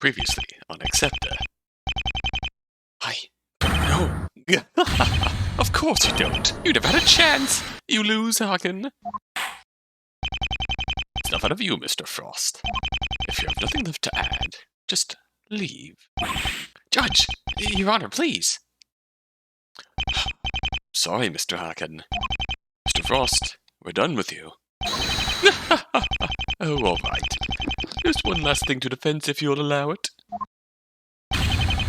Previously on Hexepta. I don't know. Of course you don't. You'd have had a chance. You lose, Hagen. It's not of you, Mr. Frost. If you have nothing left to add, just leave. Judge! Your Honor, please! Sorry, Mr. Hagen. Mr. Frost, we're done with you. Oh, all right. Just one last thing to defense, if you'll allow it.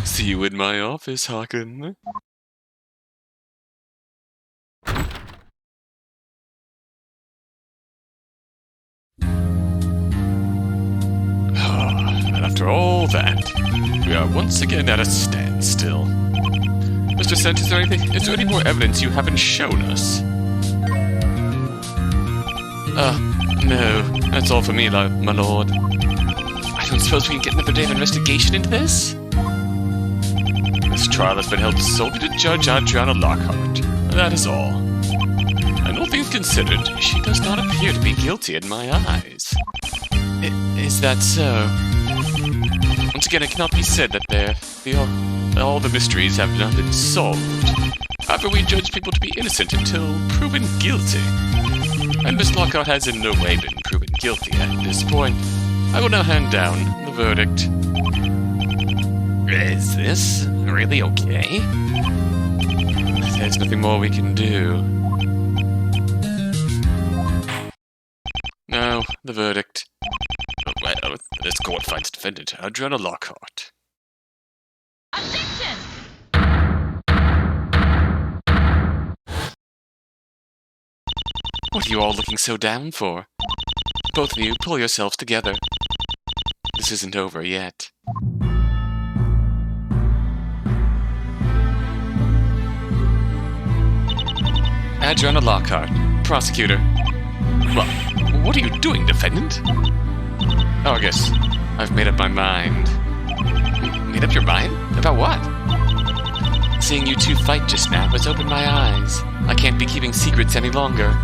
See you in my office, Hagen. And after all that, we are once again at a standstill. Mr. Sent, is there any more evidence you haven't shown us? No. That's all for me, my lord. I don't suppose we can get another day of investigation into this? This trial has been held solely to Judge Adrianna Lockheart. That is all. And all things considered, she does not appear to be guilty in my eyes. Is that so? Once again, it cannot be said that all the mysteries have not been solved. However, we judge people to be innocent until proven guilty. And Miss Lockhart has in no way been proven guilty at this point. I will now hand down the verdict. Is this really okay? There's nothing more we can do. No, the verdict. Well, this court finds defendant Adrianna Lockheart. Objection! What are you all looking so down for? Both of you, pull yourselves together. This isn't over yet. Adrianna Lockheart, prosecutor. Well, what are you doing, defendant? Oh, I guess I've made up my mind. Made up your mind? About what? Seeing you two fight just now has opened my eyes. I can't be keeping secrets any longer.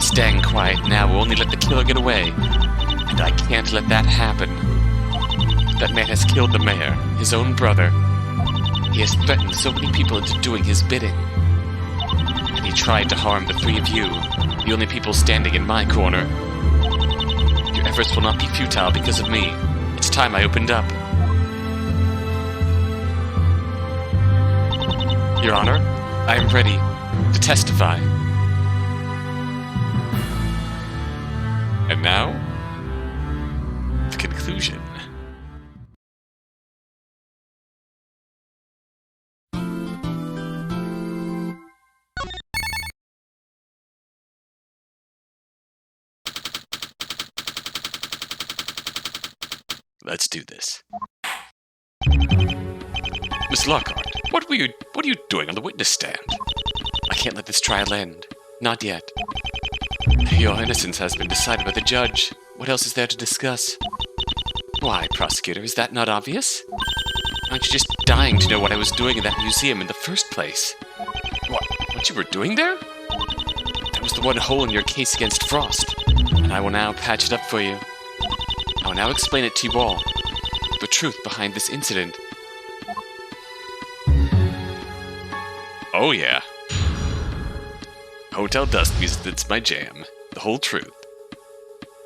Staying quiet now will only let the killer get away. And I can't let that happen. That man has killed the mayor, his own brother. He has threatened so many people into doing his bidding. And he tried to harm the three of you, the only people standing in my corner. Your efforts will not be futile because of me. It's time I opened up. Your Honor, I am ready to testify. And now, the conclusion. Let's do this. Miss Lockhart, what are you doing on the witness stand? I can't let this trial end. Not yet. Your innocence has been decided by the judge. What else is there to discuss? Why, prosecutor, is that not obvious? Aren't you just dying to know what I was doing in that museum in the first place? What you were doing there? That was the one hole in your case against Frost, and I will now patch it up for you. I will now explain it to you all. The truth behind this incident. Oh yeah. Hotel Dusk music, that's my jam. The whole truth.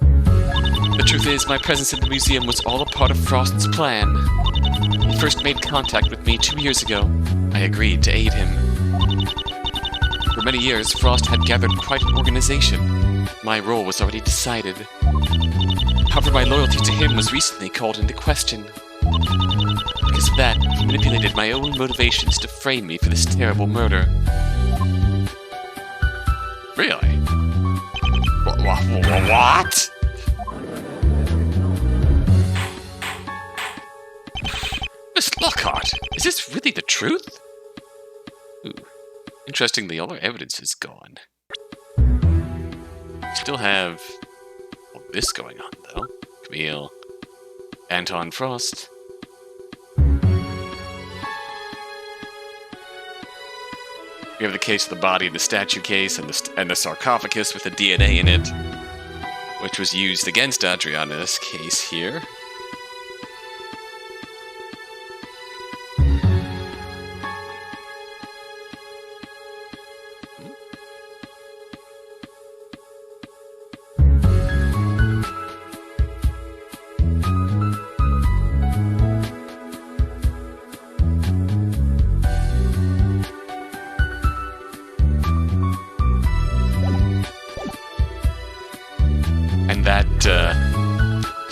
The truth is, my presence in the museum was all a part of Frost's plan. He first made contact with me 2 years ago. I agreed to aid him. For many years, Frost had gathered quite an organization. My role was already decided. However, my loyalty to him was recently called into question. Because of that, he manipulated my own motivations to frame me for this terrible murder. Really? What? Miss Lockhart, is this really the truth? Ooh. Interestingly, all our evidence is gone. We still have all this going on, though. Camille, Anton Frost. We have the case of the body in the statue case and the sarcophagus with the DNA in it, which was used against Adriana's case here.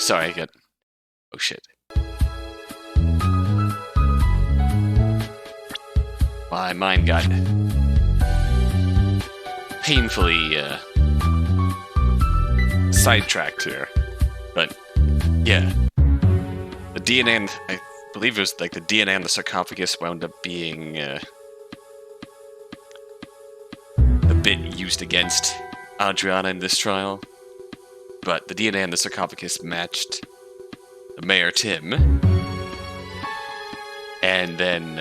sorry, I got... Oh, shit. My mind got painfully sidetracked here. But, yeah. The DNA, and I believe it was like the DNA on the sarcophagus wound up being a bit used against Adriana in this trial. But the DNA on the sarcophagus matched the Mayor Timm. And then,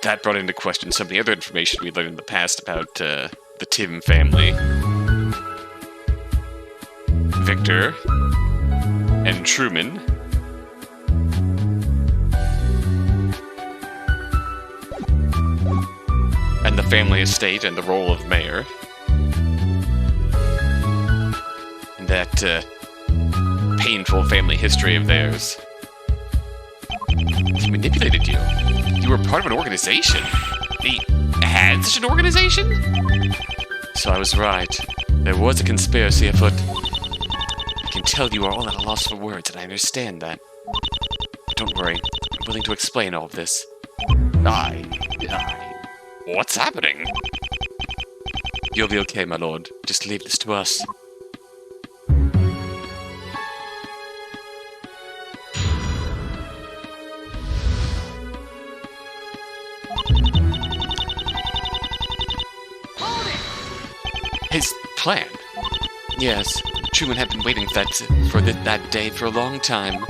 that brought into question some of the other information we learned in the past about the Timm family. Victor and Trumann. And the family estate and the role of mayor. And that painful family history of theirs. He manipulated you. You were part of an organization. He had such an organization? So I was right. There was a conspiracy afoot. I can tell you are all at a loss for words, and I understand that. But don't worry. I'm willing to explain all of this. What's happening? You'll be okay, my lord. Just leave this to us. His plan? Yes, Truman had been waiting for that day for a long time.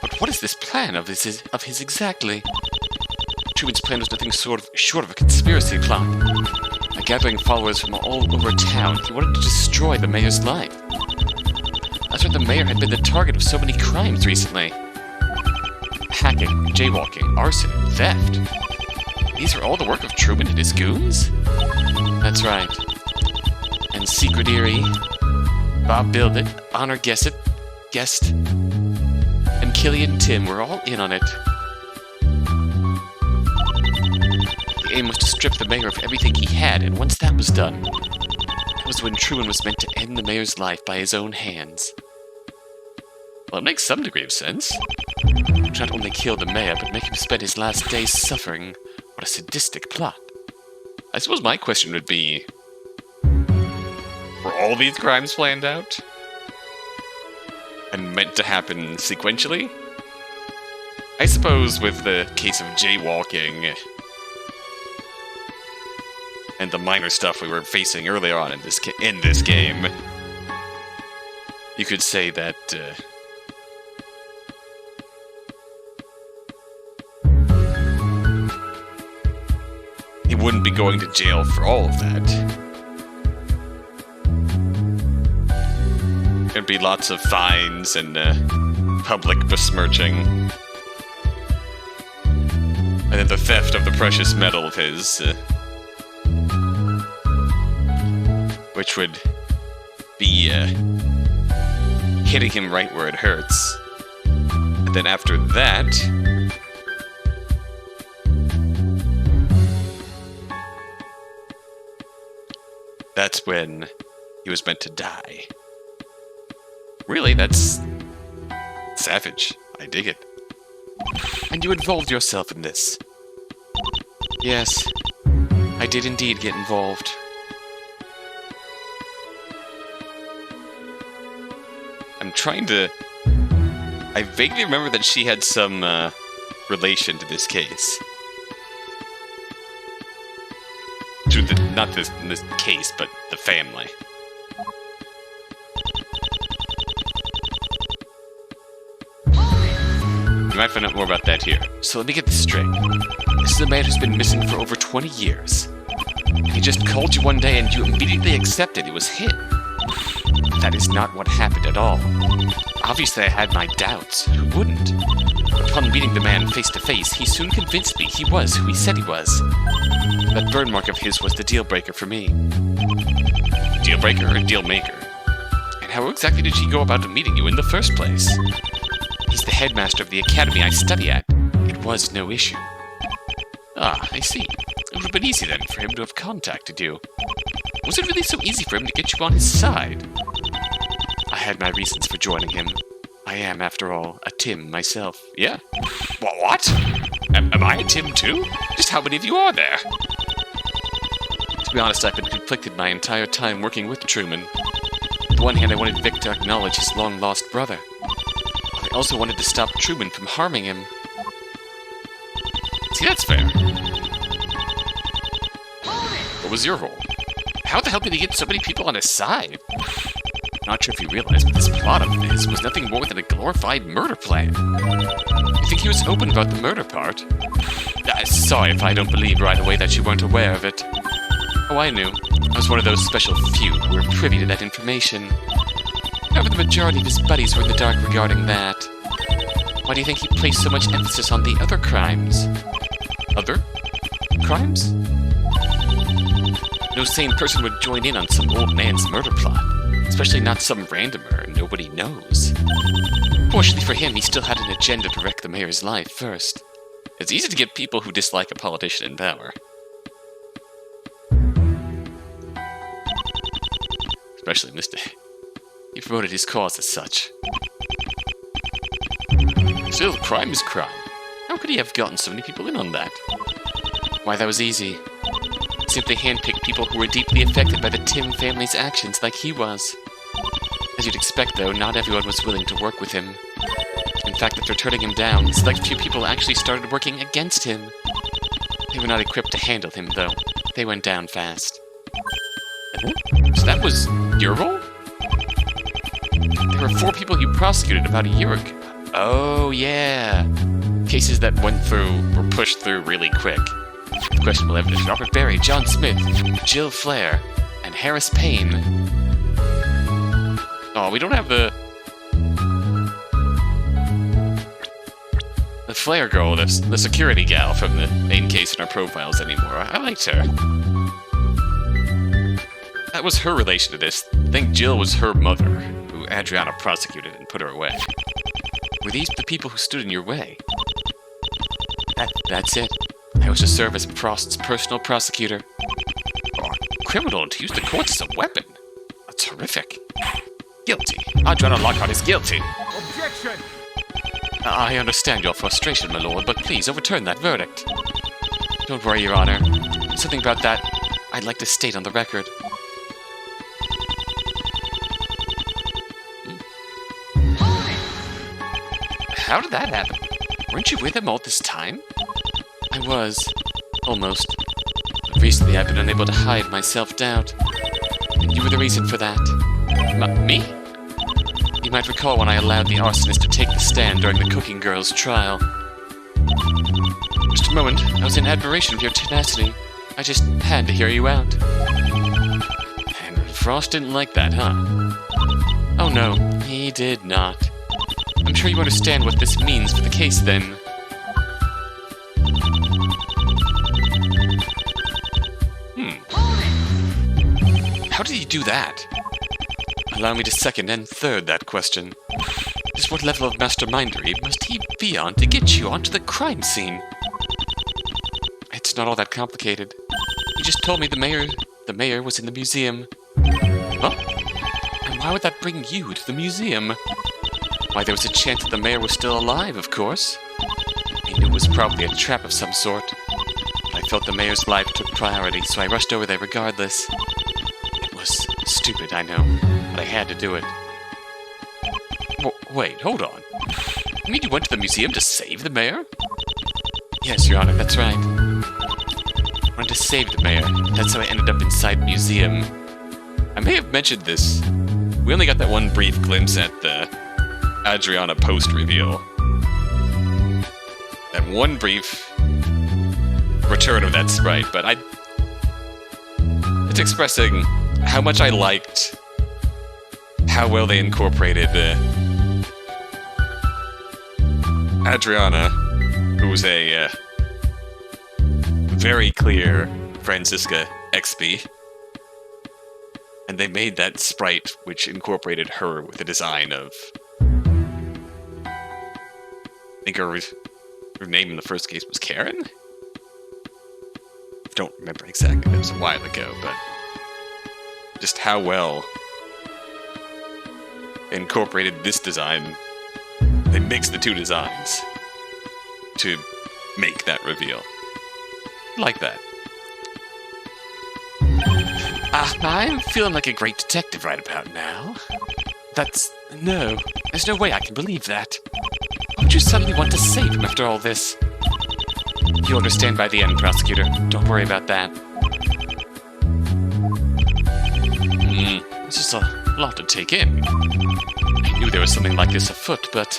But what is this plan of his exactly? Truman's plan was nothing short of a conspiracy plot. By gathering followers from all over town, he wanted to destroy the mayor's life. That's why the mayor had been the target of so many crimes recently. Hacking, jaywalking, arson, and theft. These are all the work of Truman and his goons? That's right. And Secret Eerie, Bob Buildit, Honor Guest, and Killian Timm were all in on it. The aim was to strip the mayor of everything he had, and once that was done, that was when Truman was meant to end the mayor's life by his own hands. Well, it makes some degree of sense. Not only kill the mayor, but make him spend his last days suffering. What a sadistic plot. I suppose my question would be, were all these crimes planned out? And meant to happen sequentially? I suppose with the case of jaywalking and the minor stuff we were facing earlier on in this game, you could say that he wouldn't be going to jail for all of that. There'd be lots of fines and public besmirching. And then the theft of the precious metal of his, which would be hitting him right where it hurts. And then after that, that's when he was meant to die. Really, that's savage. I dig it. And you involved yourself in this. Yes, I did indeed get involved. I'm trying to... I vaguely remember that she had some relation to this case. To the, not this case, but the family. You might find out more about that here. So let me get this straight. This is a man who's been missing for over 20 years. He just called you one day and you immediately accepted it was him. That is not what happened at all. Obviously I had my doubts. Who wouldn't? Upon meeting the man face to face, he soon convinced me he was who he said he was. That burn mark of his was the deal breaker for me. Deal breaker or deal maker? And how exactly did she go about meeting you in the first place? He's the headmaster of the academy I study at. It was no issue. Ah, I see. It would have been easy then for him to have contacted you. Was it really so easy for him to get you on his side? I had my reasons for joining him. I am, after all, a Timm myself. Yeah? What? Am I a Timm too? Just how many of you are there? To be honest, I've been conflicted my entire time working with Trumann. On the one hand, I wanted Vic to acknowledge his long-lost brother. I also wanted to stop Trumann from harming him. See, that's fair. What was your role? How the hell did he get so many people on his side? Not sure if you realize, but this plot of his was nothing more than a glorified murder plan. You think he was open about the murder part? Sorry if I don't believe right away that you weren't aware of it. Oh, I knew. I was one of those special few who were privy to that information. However, the majority of his buddies were in the dark regarding that. Why do you think he placed so much emphasis on the other crimes? Other crimes? No sane person would join in on some old man's murder plot. Especially not some randomer nobody knows. Fortunately for him, he still had an agenda to wreck the mayor's life first. It's easy to get people who dislike a politician in power. Especially in this day. He promoted his cause as such. Still, crime is crime. How could he have gotten so many people in on that? Why, that was easy. He simply handpicked people who were deeply affected by the Timm family's actions like he was. As you'd expect, though, not everyone was willing to work with him. In fact, after turning him down, select few people actually started working against him. They were not equipped to handle him, though. They went down fast. So that was your role? There were 4 people you prosecuted about a year ago. Oh, yeah. Cases that went through, or pushed through really quick. Questionable evidence. Robert Berry, John Smith, Jill Flair, and Harris Payne. Oh, we don't have the Flair girl, the security gal from the main case in our profiles anymore. I liked her. That was her relation to this. I think Jill was her mother, who Adriana prosecuted and put her away. Were these the people who stood in your way? That's it. I was to serve as Frost's personal prosecutor. Oh, a criminal to use the courts as a weapon. That's horrific. Guilty. Adrianna Lockheart is guilty. Objection! I understand your frustration, my lord, but please overturn that verdict. Don't worry, Your Honor. Something about that I'd like to state on the record. How did that happen? Weren't you with him all this time? I was. Almost. But recently I've been unable to hide my self-doubt. And you were the reason for that. Me? You might recall when I allowed the arsonist to take the stand during the cooking girl's trial. Just a moment, I was in admiration of your tenacity. I just had to hear you out. And Frost didn't like that, huh? Oh no, he did not. I'm sure you understand what this means for the case, then. How did he do that? Allow me to second and third that question. Just what level of mastermindery must he be on to get you onto the crime scene? It's not all that complicated. He just told me the mayor was in the museum. Huh? And why would that bring you to the museum? Why, there was a chance that the mayor was still alive, of course. I knew it was probably a trap of some sort. But I felt the mayor's life took priority, so I rushed over there regardless. It was stupid, I know, but I had to do it. Wait, hold on. You mean you went to the museum to save the mayor? Yes, Your Honor, that's right. I wanted to save the mayor. That's how I ended up inside the museum. I may have mentioned this. We only got that one brief glimpse at the Adriana post-reveal. That one brief return of that sprite, but it's expressing how much I liked how well they incorporated Adriana, who was a very clear Franziska XP, and they made that sprite, which incorporated her with a design of... I think her name in the first case was Karen? I don't remember exactly, that was a while ago, but... just how well they incorporated this design. They mixed the two designs to make that reveal. Like that. I'm feeling like a great detective right about now. No, there's no way I can believe that. Why would you suddenly want to save him after all this? You'll understand by the end, prosecutor. Don't worry about that. This is a lot to take in. I knew there was something like this afoot, but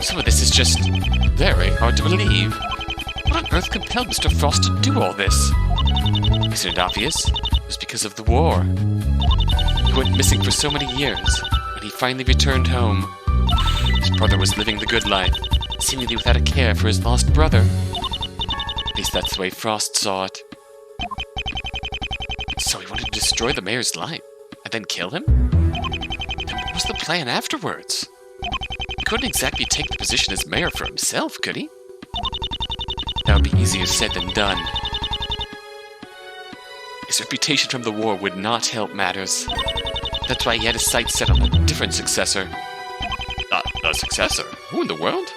some of this is just very hard to believe. What on earth compelled Mr. Frost to do all this? Isn't it obvious? It was because of the war. He went missing for so many years. When he finally returned home, his brother was living the good life, seemingly without a care for his lost brother. At least that's the way Frost saw it. So he wanted to destroy the mayor's life, and then kill him? Then what was the plan afterwards? He couldn't exactly take the position as mayor for himself, could he? That would be easier said than done. His reputation from the war would not help matters. That's why he had his sights set on a different successor. A successor? Who in the world?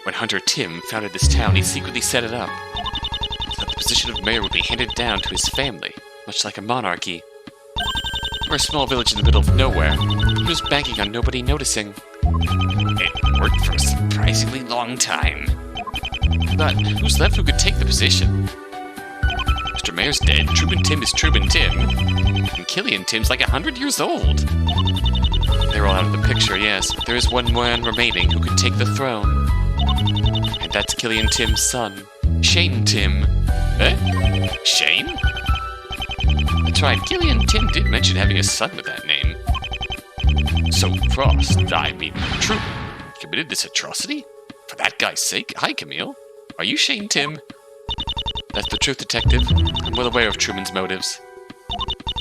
When Hunter Timm founded this town, he secretly set it up so that the position of mayor would be handed down to his family, much like a monarchy. We're a small village in the middle of nowhere. He was banking on nobody noticing. It worked for a surprisingly long time. But who's left who could take the position? Mr. Mayor's dead, Trumann Timm is Trumann Timm, and Killian Timm's like 100 years old. They're all out of the picture, yes, but there is one man remaining who could take the throne. And that's Killian Timm's son, Shane Timm. Eh? Shane? That's right, Killian Timm did mention having a son with that name. So Trumann, committed this atrocity? For that guy's sake? Hi, Camille. Are you Shane Timm? That's the truth, detective. I'm well aware of Trumann's motives.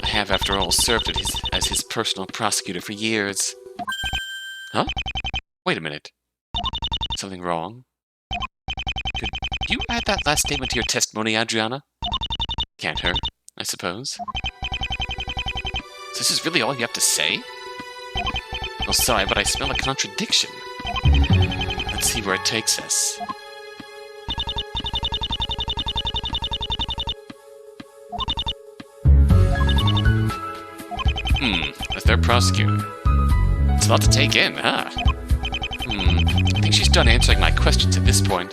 I have, after all, served as his personal prosecutor for years. Huh? Wait a minute. Something wrong? Could you add that last statement to your testimony, Adriana? Can't hurt, I suppose. So this is really all you have to say? Well, sorry, but I smell a contradiction. Let's see where it takes us. As their prosecutor. It's a lot to take in, huh? I think she's done answering my questions at this point.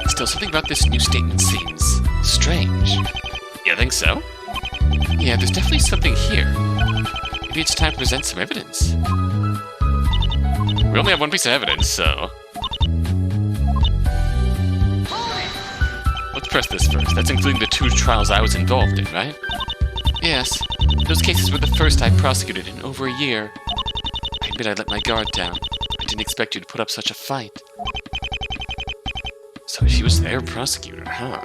Still, something about this new statement seems strange. You think so? Yeah, there's definitely something here. Maybe it's time to present some evidence. We only have one piece of evidence, so... Let's press this first. That's including the 2 trials I was involved in, right? Yes. Those cases were the first I prosecuted in over a year. I admit I let my guard down. I didn't expect you to put up such a fight. So she was their prosecutor, huh?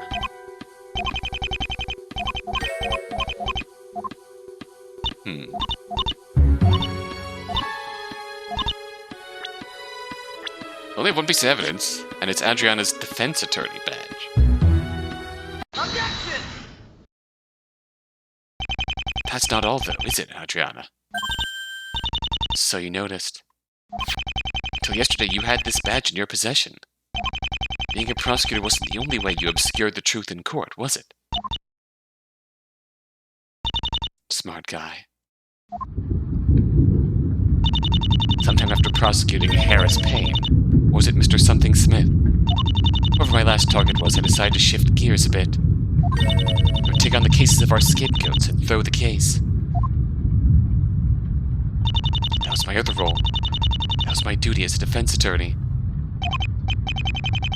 Only have one piece of evidence, and it's Adriana's defense attorney badge. Objection! That's not all, though, is it, Adriana? So you noticed. Until yesterday, you had this badge in your possession. Being a prosecutor wasn't the only way you obscured the truth in court, was it? Smart guy. Sometime after prosecuting Harris Payne, or was it Mr. Something Smith? Whoever my last target was, I decided to shift gears a bit. I would take on the cases of our scapegoats and throw the case. That was my other role. That was my duty as a defense attorney.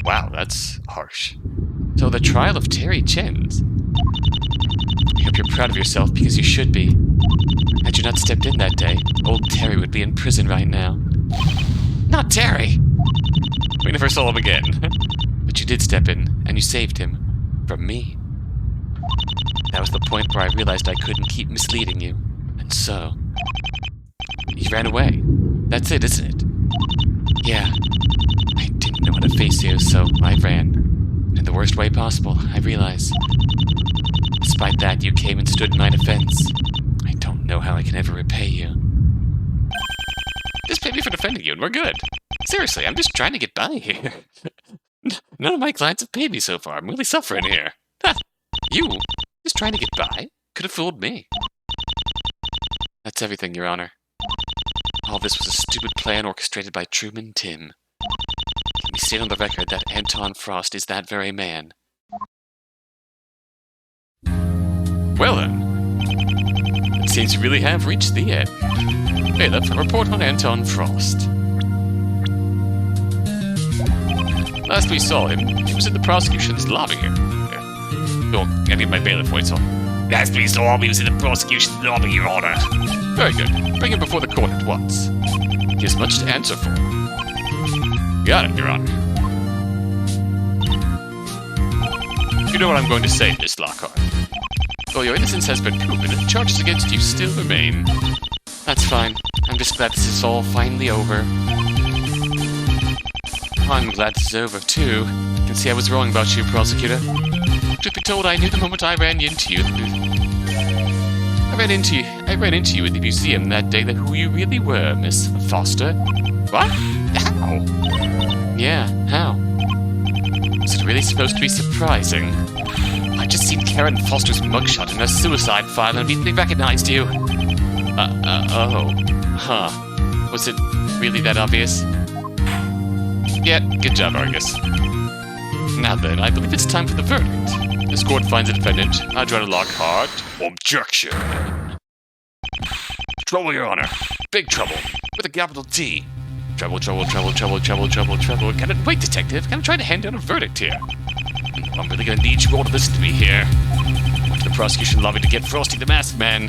Wow, that's harsh. So the trial of Terry Chins. I hope you're proud of yourself, because you should be. Had you not stepped in that day, old Terry would be in prison right now. Not Terry! We never saw him again. But you did step in, and you saved him. From me. That was the point where I realized I couldn't keep misleading you. And so... you ran away. That's it, isn't it? Yeah. I didn't know how to face you, so I ran. In the worst way possible, I realize. Despite that, you came and stood in my defense. I don't know how I can ever repay you. Just pay me for defending you and we're good. Seriously, I'm just trying to get by here. None of my clients have paid me so far. I'm really suffering here. You, just trying to get by, could have fooled me. That's everything, Your Honor. All this was a stupid plan orchestrated by Trumann Timm. Let me state on the record that Anton Frost is that very man. Well then, it seems you really have reached the end. Bailiff, a report on Anton Frost. Last we saw him, he was in the prosecution's lobby here. Oh, I need my bailiff voice on. Last we saw him, he was in the prosecution's lobby, Your Honor. Very good. Bring him before the court at once. He has much to answer for. Got it, Your Honor. You know what I'm going to say, Miss Lockhart. Though your innocence has been proven, the charges against you still remain. That's fine. I'm just glad this is all finally over. I'm glad this is over, too. I can see I was wrong about you, prosecutor. Truth be told, I knew the moment I ran into you. I ran into you in the museum that day that who you really were, Miss Foster. What? How? Yeah, how? Was it really supposed to be surprising? I just seen Karen Foster's mugshot in her suicide file and immediately recognized you. Oh. Huh. Was it really that obvious? Yeah, good job, Argus. Now then, I believe it's time for the verdict. This court finds the defendant, Adrianna Lockheart. Objection! Trouble, Your Honor. Big trouble. With a capital T. Trouble. Wait, detective. I'm trying to hand down a verdict here. I'm really gonna need you all to listen to me here. Went to the prosecution lobby to get Frosty the Masked Man,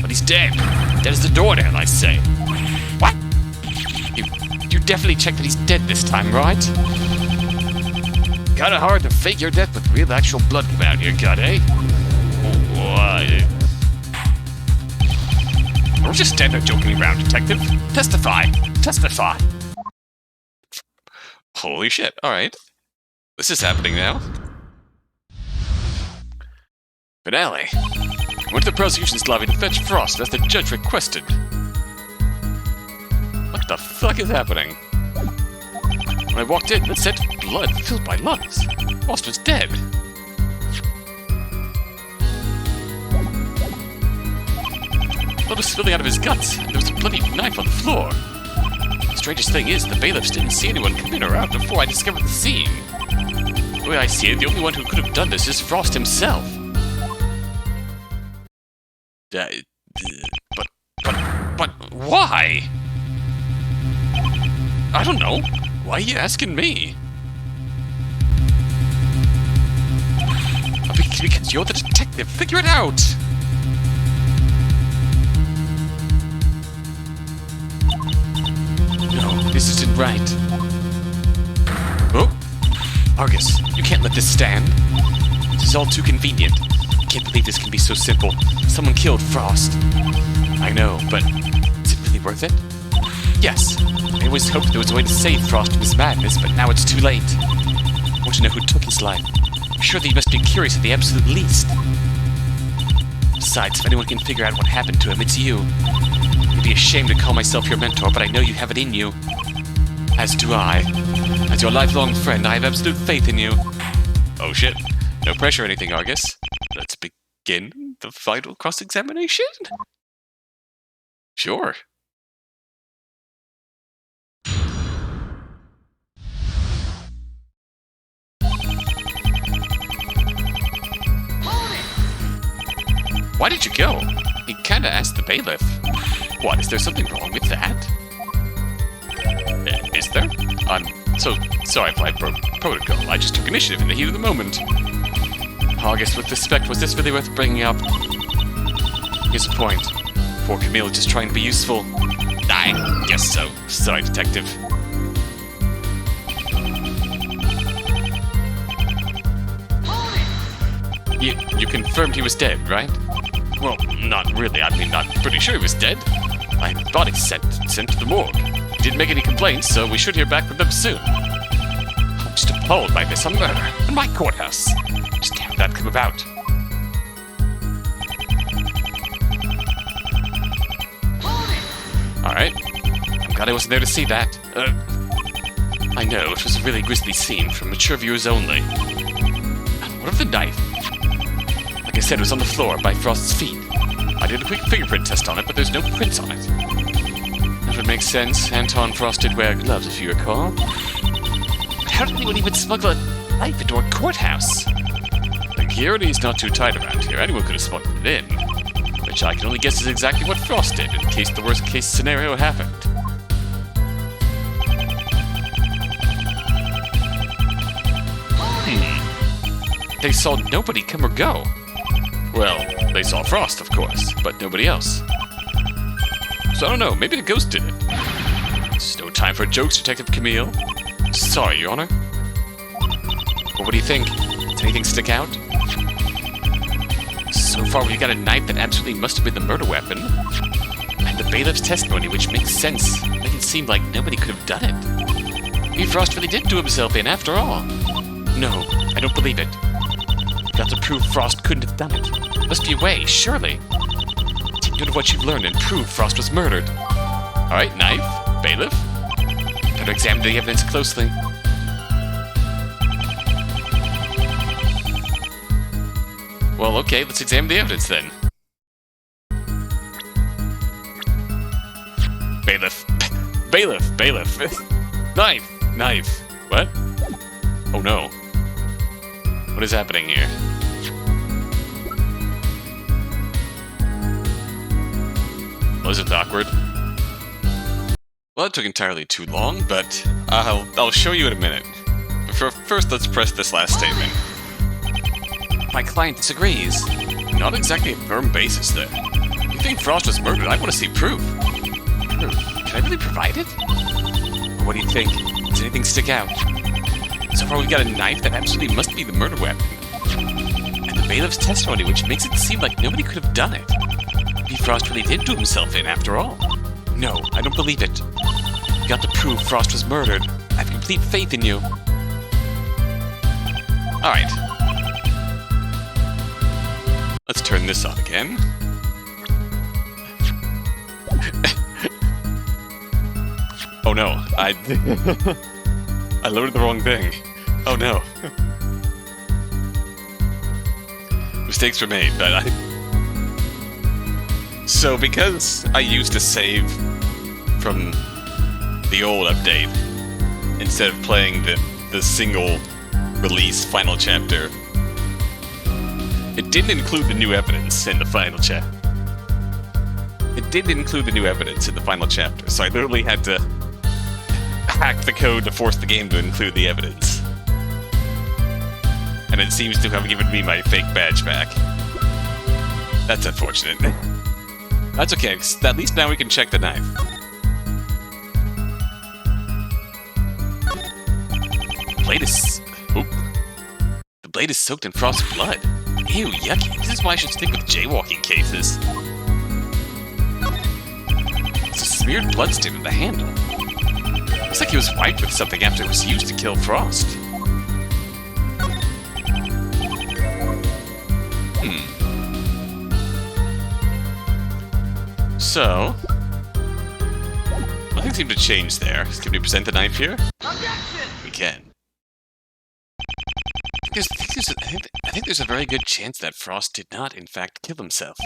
but he's dead. Dead as the doornail, I say. What? You definitely checked that he's dead this time, right? Kinda hard to fake your death with real actual blood come out here, cut, eh? What? Don't just stand there joking around, detective. Testify. Holy shit, alright. This is happening now. Finale. Went to the prosecution's lobby to fetch Frost as the judge requested. What the fuck is happening? When I walked in, it said blood filled my lungs. Frost was dead. Blood was spilling out of his guts, and there was a bloody knife on the floor. The strangest thing is, the bailiffs didn't see anyone come in or out before I discovered the scene. The way I see it, the only one who could have done this is Frost himself. But why? I don't know. Why are you asking me? Because you're the detective. Figure it out! No, this isn't right. Oh? Argus, you can't let this stand. This is all too convenient. I can't believe this can be so simple. Someone killed Frost. I know, but is it really worth it? Yes. I always hoped there was a way to save Frost from his madness, but now it's too late. I want to know who took his life. I'm sure that you must be curious at the absolute least. Besides, if anyone can figure out what happened to him, it's you. I'd be ashamed to call myself your mentor, but I know you have it in you. As do I. As your lifelong friend, I have absolute faith in you. Oh shit. No pressure or anything, Argus. Let's begin the final cross-examination? Sure. Why did you go? He kinda asked the bailiff. What, is there something wrong with that? Is there? I'm so sorry if I broke protocol. I just took initiative in the heat of the moment. August, with respect, was this really worth bringing up? Here's the point. Poor Camille just trying to be useful. I guess so. Sorry, detective. You confirmed he was dead, right? Well, not really. I mean, I'm pretty sure he was dead. I thought he sent to the morgue. He didn't make any complaints, so we should hear back from them soon. I'm just appalled by this, a murder in my courthouse. Just how did that come about? Alright. I'm glad I wasn't there to see that. I know, it was a really grisly scene for mature viewers only. And what of the knife? Like I said, it was on the floor by Frost's feet. I did a quick fingerprint test on it, but there's no prints on it. That would make sense. Anton Frost did wear gloves, if you recall. But how did anyone even smuggle a knife into a courthouse? Security's not too tight around here. Anyone could have smuggled it in. Which I can only guess is exactly what Frost did, in case the worst-case scenario happened. They saw nobody come or go. Well, they saw Frost, of course, but nobody else. So I don't know, maybe the ghost did it. It's no time for jokes, Detective Camille. Sorry, Your Honor. But what do you think? Does anything stick out? So far, we've got a knife that absolutely must have been the murder weapon. And the bailiff's testimony, which makes sense. Make it seem like nobody could have done it. Maybe Frost really did do himself in after all. No, I don't believe it. Got to prove Frost couldn't have done it. Must be a way, surely. Take note of what you've learned and prove Frost was murdered. Alright, knife, bailiff. Better examine the evidence closely. Well, okay, let's examine the evidence then. Bailiff. Bailiff. Knife. What? Oh no. What is happening here? Was it awkward? Well, that took entirely too long, but I'll show you in a minute. But first, let's press this last statement. My client disagrees. Not exactly a firm basis there. If you think Frost was murdered, I want to see proof. Proof? Can I really provide it? What do you think? Does anything stick out? So far, we've got a knife that absolutely must be the murder weapon. And the bailiff's testimony, which makes it seem like nobody could have done it. Maybe Frost really did do himself in, after all. No, I don't believe it. You got to prove Frost was murdered. I have complete faith in you. Alright. Let's turn this on again. Oh no, I loaded the wrong thing. Oh no. Mistakes were made, but So because I used a save from the old update, instead of playing the single release final chapter, it didn't include the new evidence in the final chapter. It didn't include the new evidence in the final chapter, so I literally had to hack the code to force the game to include the evidence. And it seems to have given me my fake badge back. That's unfortunate. That's okay, 'cause at least now we can check the knife. The blade is soaked in Frost's blood. Ew, yucky. This is why I should stick with jaywalking cases. It's a smeared bloodstain on the handle. Looks like it was wiped with something after it was used to kill Frost. So, nothing seemed to change there. Can we present the knife here? Objection! We can. I think there's a very good chance that Frost did not, in fact, kill himself.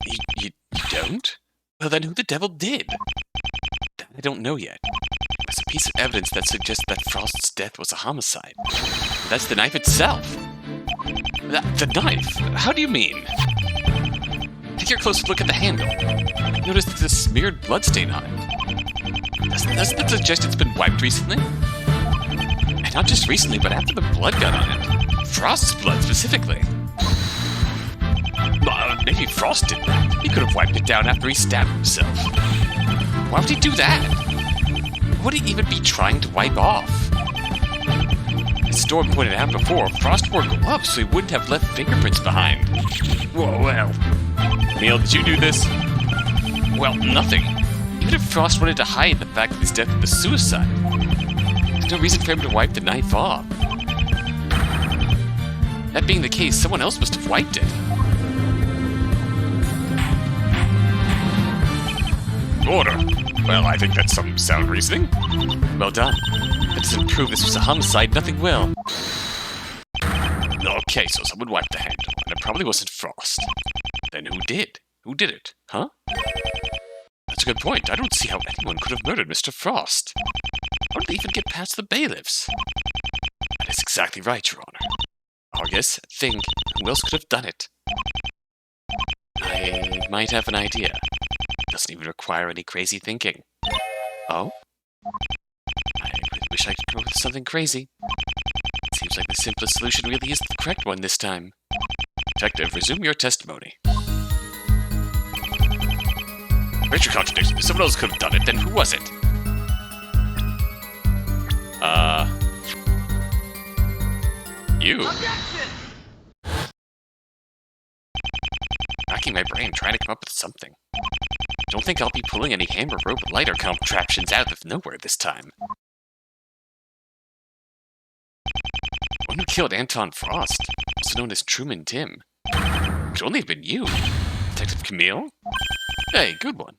You don't? Well, then who the devil did? I don't know yet. There's a piece of evidence that suggests that Frost's death was a homicide. That's the knife itself. The knife? How do you mean? Take a closer look at the handle. Notice there's a smeared bloodstain on it. Doesn't that suggest it's been wiped recently? And not just recently, but after the blood got on it. Frost's blood, specifically. Maybe Frost did that. He could have wiped it down after he stabbed himself. Why would he do that? What would he even be trying to wipe off? As Storm pointed out before, Frost wore gloves so he wouldn't have left fingerprints behind. Whoa, well. Camille, did you do this? Well, nothing. Even if Frost wanted to hide the fact that his death was suicide, there's no reason for him to wipe the knife off. That being the case, someone else must have wiped it. Order. Well, I think that's some sound reasoning. Well done. That doesn't prove this was a homicide, nothing will. Okay, so someone wiped the handle, and it probably wasn't Frost. Then who did? Who did it, huh? That's a good point. I don't see how anyone could have murdered Mr. Frost. How did they even get past the bailiffs? That is exactly right, Your Honor. Argus, think, who else could have done it? I might have an idea. It doesn't even require any crazy thinking. Oh? I really wish I could come up with something crazy. It seems like the simplest solution really is the correct one this time. Detective, resume your testimony. Major contradiction. If someone else could have done it, then who was it? You. Objection! Racking my brain, trying to come up with something. Don't think I'll be pulling any hammer rope lighter contraptions out of nowhere this time. One who killed Anton Frost, also known as Trumann Timm. It could only have been you, Detective Camille. Hey, good one.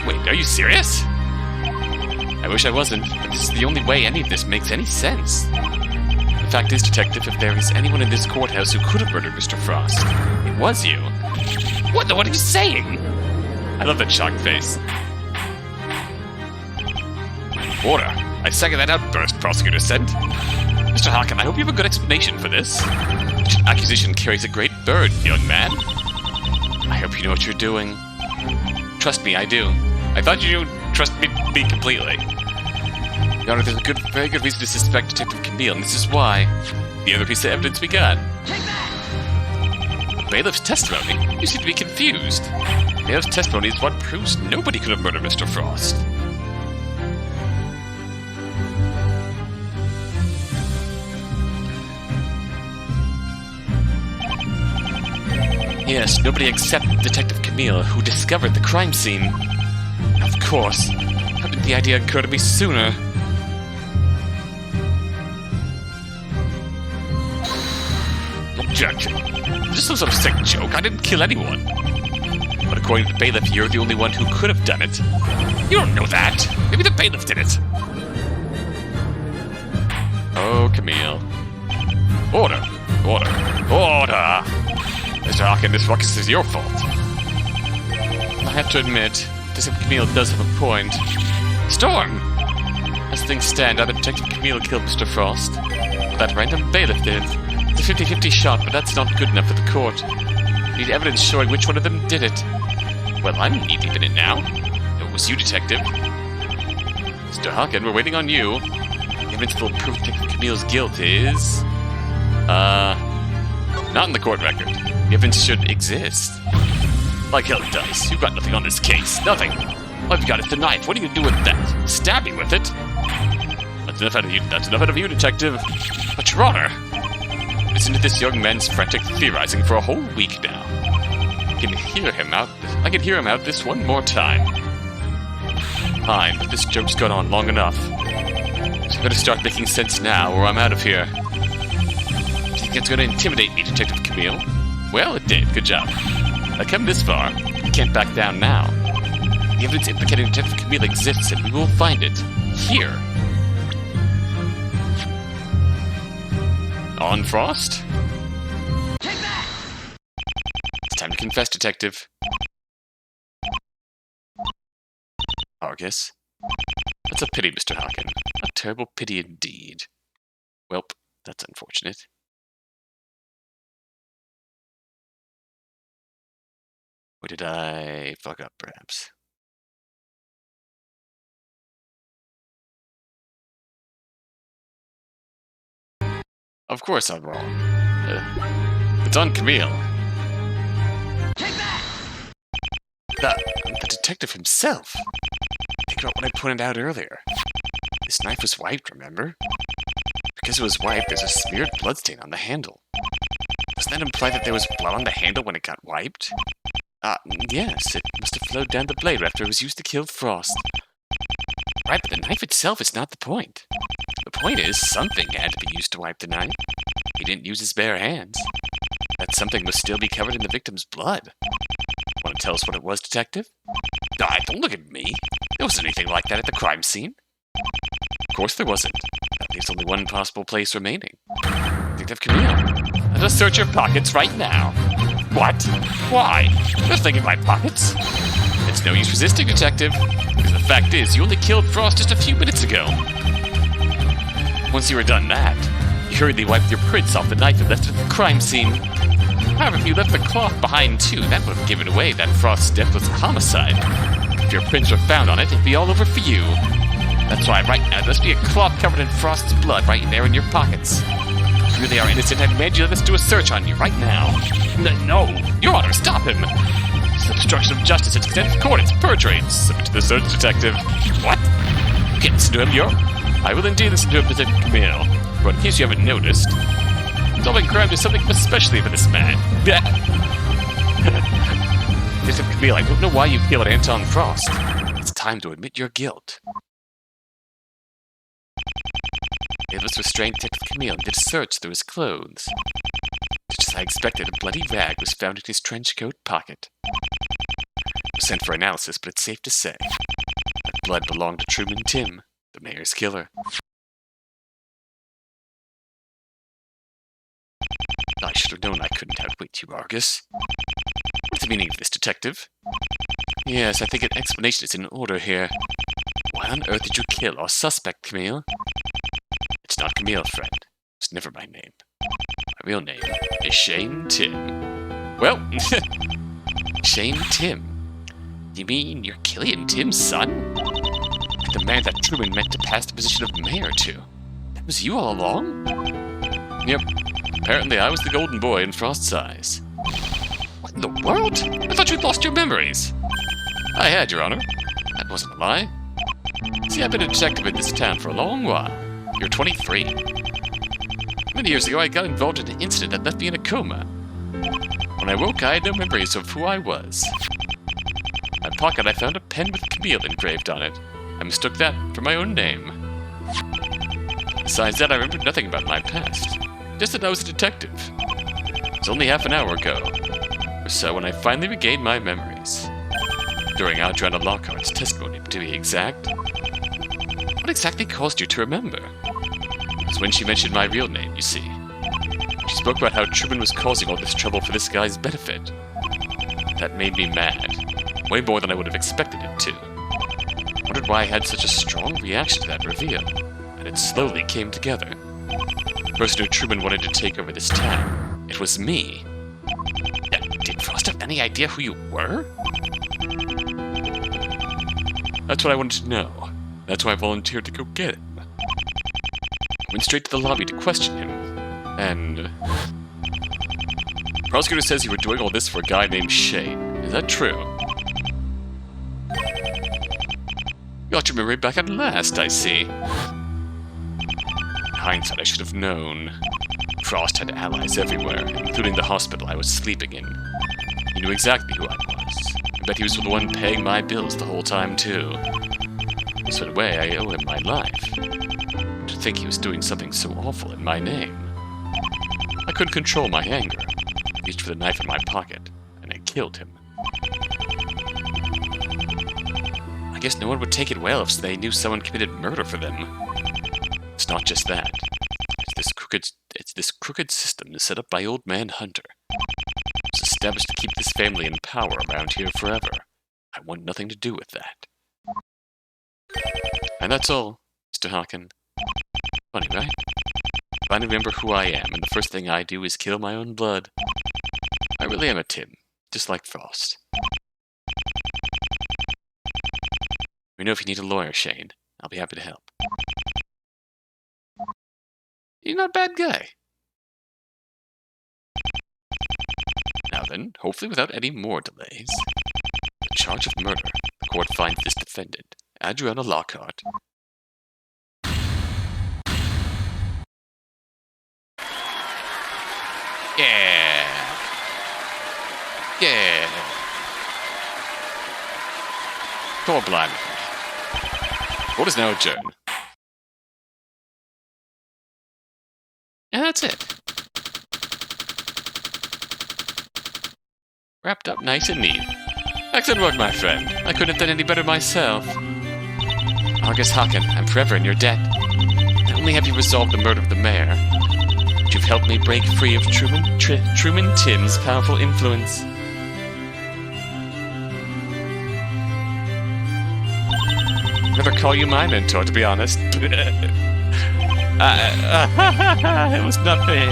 Wait, are you serious? I wish I wasn't, but this is the only way any of this makes any sense. The fact is, Detective, if there is anyone in this courthouse who could have murdered Mr. Frost, it was you. What are you saying? I love that shocked face. Order. I second that outburst, Prosecutor said. Mr. Hacken, I hope you have a good explanation for this. Such an accusation carries a great burden, young man. I hope you know what you're doing. Trust me, I do. I thought you trust me completely. Your Honor, there's a very good reason to suspect Detective Camille, and this is why. The other piece of evidence we got. The bailiff's testimony? You seem to be confused. The bailiff's testimony is what proves nobody could have murdered Mr. Frost. Yes, nobody except Detective Camille, who discovered the crime scene. Of course. How did the idea occur to me sooner? Objection. This was some sick joke. I didn't kill anyone. But according to the bailiff, you're the only one who could have done it. You don't know that. Maybe the bailiff did it. Oh, Camille. Order. Order. Order! Mr. Hacken, this ruckus is your fault. I have to admit, Detective Camille does have a point. Storm! As things stand, either Detective Camille killed Mr. Frost, or that random bailiff did. It's a 50-50 shot, but that's not good enough for the court. We need evidence showing which one of them did it. Well, I'm knee-deep in it now. It was you, Detective. Mr. Hacken, we're waiting on you. The evidence that will prove Detective Camille's guilt is... not in the court record. The evidence should exist. Like hell it does. You've got nothing on this case. Nothing. All you've got is the knife. What are you gonna do with that? Stab me with it? That's enough out of you. That's enough out of you, Detective. But, Your Honor, listen to this young man's frantic theorizing for a whole week now. I can hear him out this one more time. Fine, but this joke's gone on long enough. So I better start making sense now, or I'm out of here. Do you think it's gonna intimidate me, Detective Camille? Well, it did. Good job. I've come this far. You can't back down now. The evidence implicating Detective Camille exists, and we will find it. Here. On Frost? Take that! It's time to confess, Detective. Argus. That's a pity, Mr. Hacken. A terrible pity indeed. Welp, that's unfortunate. Or did I fuck up, perhaps? Of course I'm wrong. It's on Camille. Take that! The detective himself. Think about what I pointed out earlier. This This knife was wiped, remember? Because it was wiped, there's a smeared bloodstain on the handle. Doesn't that imply that there was blood on the handle when it got wiped? Yes, it must have flowed down the blade after it was used to kill Frost. Right, but the knife itself is not the point. The point is, something had to be used to wipe the knife. He didn't use his bare hands. That something must still be covered in the victim's blood. Want to tell us what it was, Detective? Don't look at me. There wasn't anything like that at the crime scene. Of course there wasn't. That leaves only one possible place remaining. Detective Camille, let us search your pockets right now. What? Why? There's nothing in my pockets. It's no use resisting, Detective. Because the fact is, you only killed Frost just a few minutes ago. Once you were done that, you hurriedly wiped your prints off the knife and left it at the crime scene. However, if you left the cloth behind too, that would have given away that Frost's death was a homicide. If your prints were found on it, it'd be all over for you. That's why right now there must be a cloth covered in Frost's blood right there in your pockets. If you really are innocent, I demand you let us do a search on you right now. No, Your Honor, stop him! It's obstruction of justice, it's contempt of court, it's perjury. Submit to the search, Detective. What? You can't listen to him, I will indeed listen to him, Detective Camille. But in case you haven't noticed, solving crime is something especially for this man. Detective Camille, I don't know why you killed Anton Frost. It's time to admit your guilt. Davis restrained Detective Camille and did a search through his clothes. Just as I expected, a bloody rag was found in his trench coat pocket. It was sent for analysis, but it's safe to say that blood belonged to Trumann Timm, the mayor's killer. I should have known I couldn't outwit you, Argus. What's the meaning of this, Detective? Yes, I think an explanation is in order here. Why on earth did you kill our suspect, Camille? It's not Camille, friend. It's never my name. My real name is Shane Timm. Well, Shane Timm. You mean you're Killian Timm's son? The man that Truman meant to pass the position of mayor to. That was you all along? Yep. Apparently I was the golden boy in Frost's eyes. What in the world? I thought you'd lost your memories. I had, Your Honor. That wasn't a lie. See, I've been a detective in this town for a long while. You're 23. Many years ago, I got involved in an incident that left me in a coma. When I woke, I had no memories of who I was. In my pocket, I found a pen with Camille engraved on it. I mistook that for my own name. Besides that, I remembered nothing about my past. Just that I was a detective. It was only half an hour ago, or so, when I finally regained my memories. During Adrianna Lockhart's testimony, to be exact. What exactly caused you to remember? It was when she mentioned my real name, you see. She spoke about how Truman was causing all this trouble for this guy's benefit. That made me mad. Way more than I would have expected it to. Wondered why I had such a strong reaction to that reveal, and it slowly came together. The person who Truman wanted to take over this town, it was me. Did Frost have any idea who you were? That's what I wanted to know. That's why I volunteered to go get him. I went straight to the lobby to question him, and... The prosecutor says you were doing all this for a guy named Shane. Is that true? You got your memory back at last, I see. In hindsight, I should have known. Frost had allies everywhere, including the hospital I was sleeping in. He knew exactly who I was. I bet he was the one paying my bills the whole time, too. So in a way, I owe him my life. To think he was doing something so awful in my name. I couldn't control my anger. I reached for the knife in my pocket, and I killed him. I guess no one would take it well if they knew someone committed murder for them. It's not just that. It's this crooked system set up by Old Man Hunter. It was established to keep this family in power around here forever. I want nothing to do with that. And that's all, Mr. Hawken. Funny, right? I remember who I am, and the first thing I do is kill my own blood. I really am a Timm, just like Frost. We know if you need a lawyer, Shane. I'll be happy to help. You're not a bad guy. Now then, hopefully without any more delays, the charge of murder, the court finds this defendant, Adrianna Lockheart, Yeah. Yeah. Poor blind. Court is now adjourned. And that's it. Wrapped up nice and neat. Excellent work, my friend. I couldn't have done any better myself. August Hacken, I'm forever in your debt. Not only have you resolved the murder of the mayor, but you've helped me break free of Trumann Timm's powerful influence. Never call you my mentor, to be honest. It was nothing.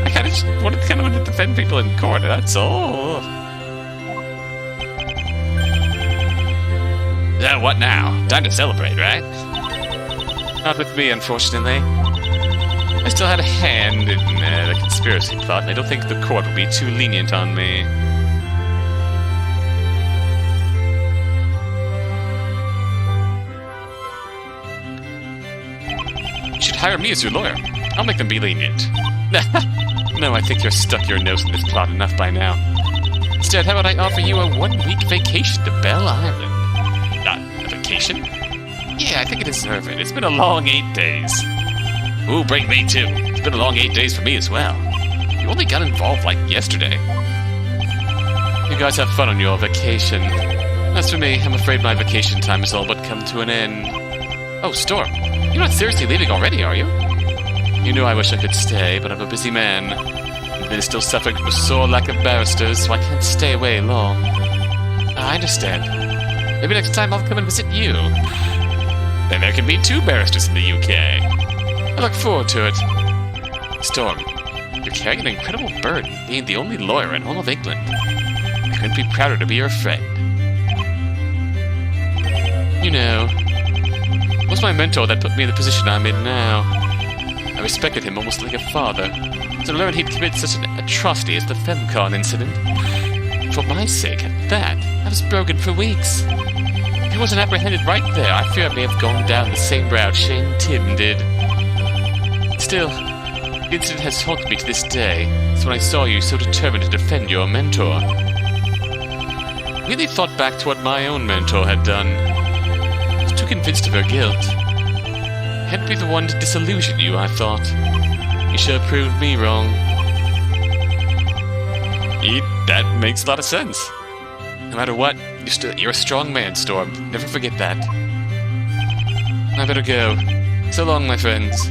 I kind of just wanted to defend people in court, that's all. What now? Time to celebrate, right? Not with me, unfortunately. I still had a hand in the conspiracy plot, and I don't think the court will be too lenient on me. You should hire me as your lawyer. I'll make them be lenient. No, I think you're stuck your nose in this plot enough by now. Instead, how about I offer you a 1-week vacation to Belle Island? A vacation? Yeah, I think I deserve it. It's been a long 8 days. Ooh, break me too. It's been a long 8 days for me as well. You only got involved like yesterday. You guys have fun on your vacation. As for me, I'm afraid my vacation time has all but come to an end. Oh, Storm, you're not seriously leaving already, are you? You know I wish I could stay, but I'm a busy man. And I still suffering from a sore lack of barristers, so I can't stay away long. I understand. Maybe next time I'll come and visit you. Then there can be 2 barristers in the UK. I look forward to it. Storm, you're carrying an incredible burden, being the only lawyer in all of England. I couldn't be prouder to be your friend. You know, it was my mentor that put me in the position I'm in now. I respected him almost like a father. To learn he'd committed such an atrocity as the FemCon incident. For my sake, at that, I was broken for weeks. If he wasn't apprehended right there, I fear I may have gone down the same route Shane Timm did. Still, the incident has haunted me to this day, so when I saw you so determined to defend your mentor, I really thought back to what my own mentor had done. I was too convinced of her guilt. I had to be the one to disillusion you, I thought. You should have proved me wrong. That makes a lot of sense. No matter what, you're a strong man, Storm. Never forget that. I better go. So long, my friends.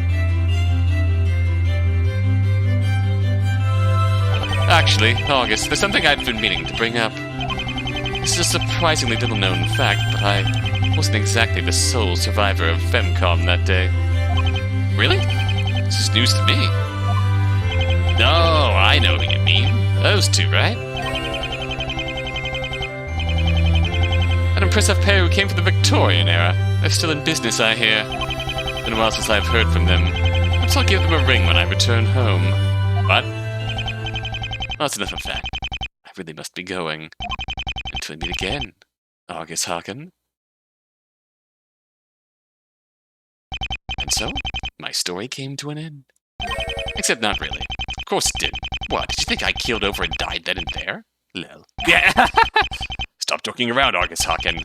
Actually, August, there's something I've been meaning to bring up. This is a surprisingly little-known fact, but I wasn't exactly the sole survivor of FemCom that day. Really? This is news to me. No, I know who you mean. Those 2, right? An impressive pair who came from the Victorian era. They're still in business, I hear. Been a while since I've heard from them. Perhaps I'll give them a ring when I return home. What? Well, that's enough of that. I really must be going. Until we meet again, August Hacken. And so, my story came to an end. Except not really. Of course it didn't. What, did you think I keeled over and died then and there? Lol. Yeah. Stop joking around, August Hacken.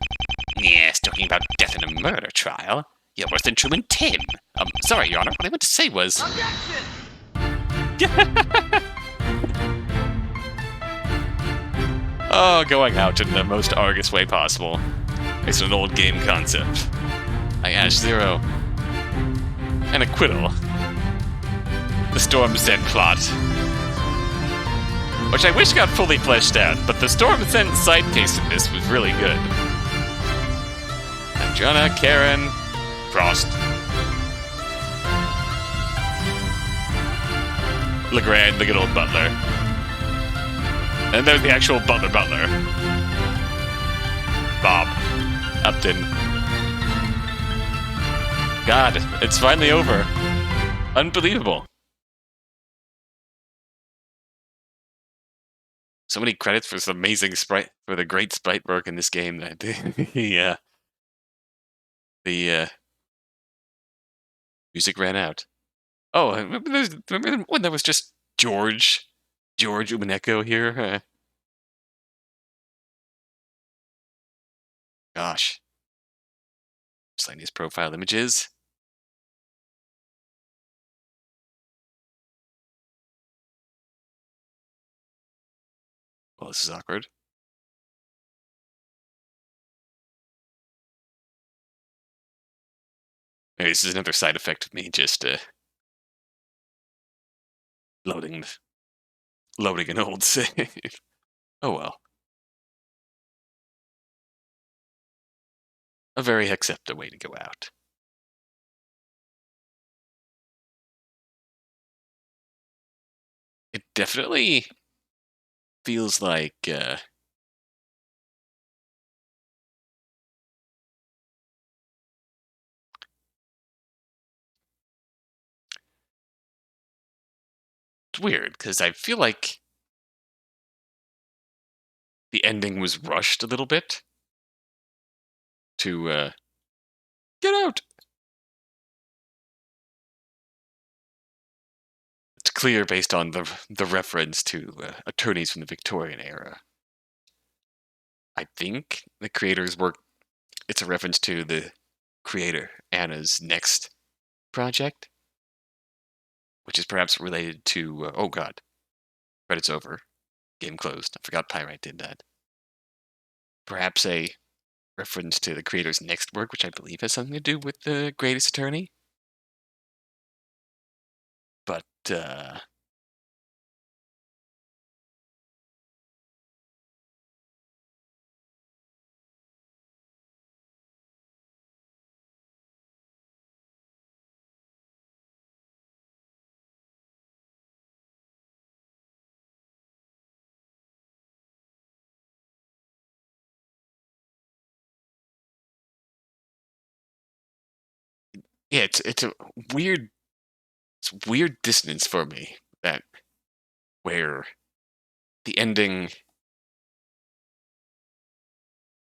Yes, talking about death in a murder trial. You're worse than Trumann Timm. Sorry, Your Honor. What I meant to say was... Objection! Oh, going out in the most Argus way possible. Based on an old game concept. I Ash Zero. An Acquittal. The Storm Zen plot. Which I wish got fully fleshed out, but the Storm Zen side case in this was really good. Adriana, Karen, Frost. Legrand, the good old butler. And there's the actual butler. Bob. Upton. God, it's finally over. Unbelievable. So many credits for this amazing sprite, for the great sprite work in this game. The music ran out. Oh, remember when there was just George Umaneko here. Gosh. Miscellaneous profile images. Well, this is awkward. Maybe this is another side effect of me just loading an old save. Oh well. A very Hexepta way to go out. It definitely feels like it's weird because I feel like the ending was rushed a little bit to get out. It's clear based on the reference to attorneys from the Victorian era. I think the creators work. It's a reference to the creator Anna's next project, which is perhaps related to oh god, credits over, game closed. I forgot Pyrite did that. Perhaps a reference to the creator's next work, which I believe has something to do with the Greatest Attorney. But yeah, it's a weird dissonance for me that where the ending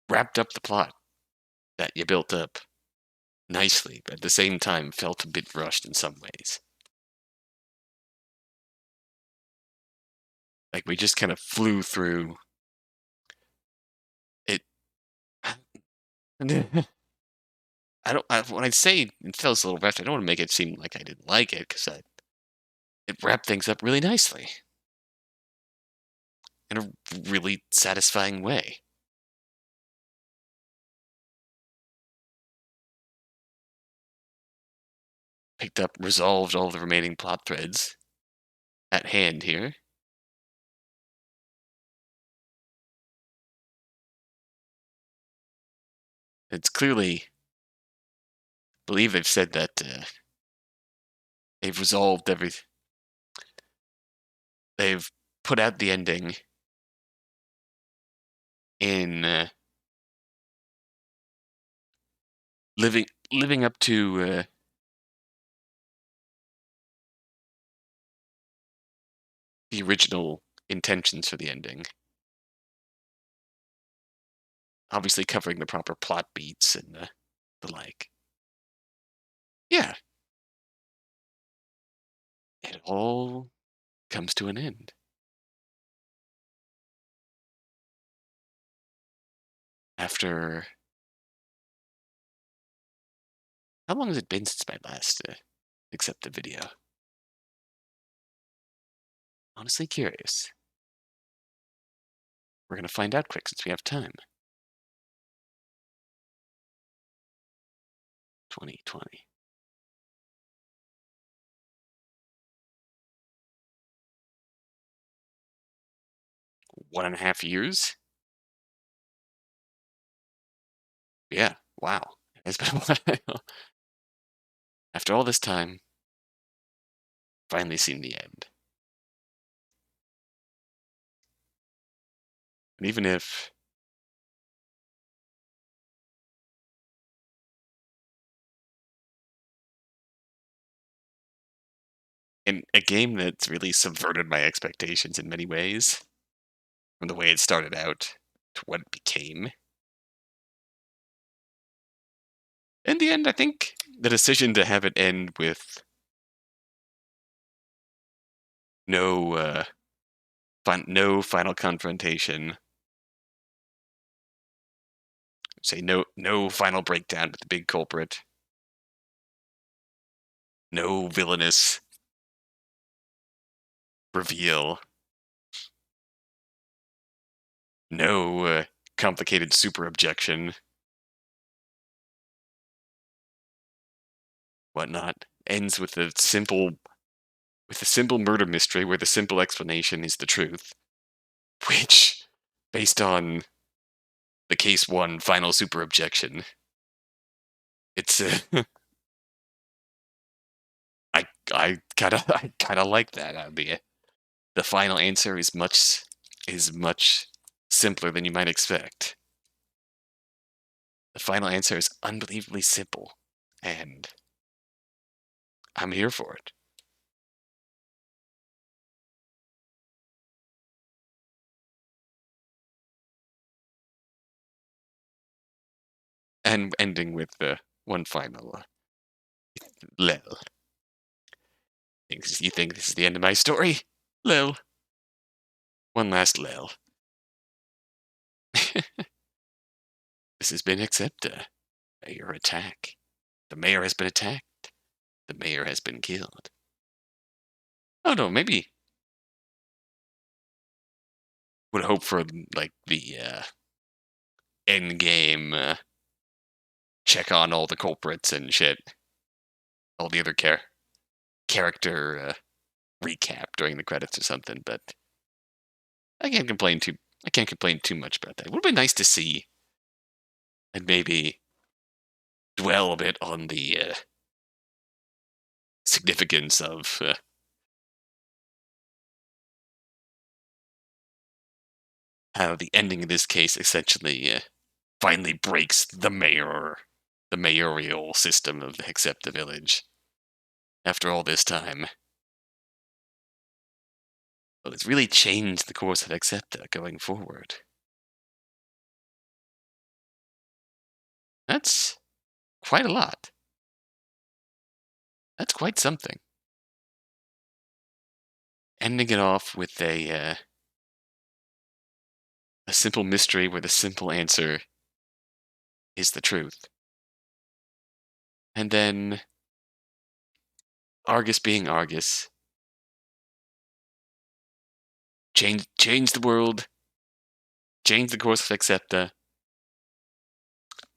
wrapped up the plot that you built up nicely, but at the same time felt a bit rushed in some ways. Like we just kind of flew through it. When I say it feels a little rushed, I don't want to make it seem like I didn't like it because it wrapped things up really nicely in a really satisfying way. Picked up, resolved all the remaining plot threads at hand here. It's clearly, I believe they've said that they've resolved everything. They've put out the ending in living up to the original intentions for the ending. Obviously, covering the proper plot beats and the like. Yeah, it all comes to an end. After how long has it been since my last Hexepta video? Honestly curious. We're gonna find out quick since we have time. 2020. One and a half years? Yeah, wow. It's been a while. After all this time, finally seen the end. And even if in a game that's really subverted my expectations in many ways, from the way it started out to what it became. In the end, I think the decision to have it end with No, no final confrontation. Say no final breakdown with the big culprit. No villainous reveal. No complicated super objection. Whatnot. Ends with a simple murder mystery where the simple explanation is the truth. Which, based on the case one final super objection, it's I kind of like that idea. The final answer is much simpler than you might expect. The final answer is unbelievably simple, and I'm here for it. And ending with one final Lil. You think this is the end of my story? Lil. One last Lil. This has been Hexepta. Mayor attack. The mayor has been attacked. The mayor has been killed. Oh no, maybe would hope for like the end game check on all the culprits and shit. All the other character recap during the credits or something, but I can't complain too much about that. It would have been nice to see and maybe dwell a bit on the significance of how the ending of this case essentially finally breaks the mayoral system of the Hexepta village. After all this time. Well, it's really changed the course of Hexepta going forward. That's quite a lot. That's quite something. Ending it off with a simple mystery where the simple answer is the truth. And then Argus being Argus. Change the world. Change the course of Hexepta.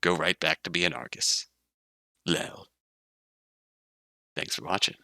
Go right back to being Argus. Lel. Thanks for watching.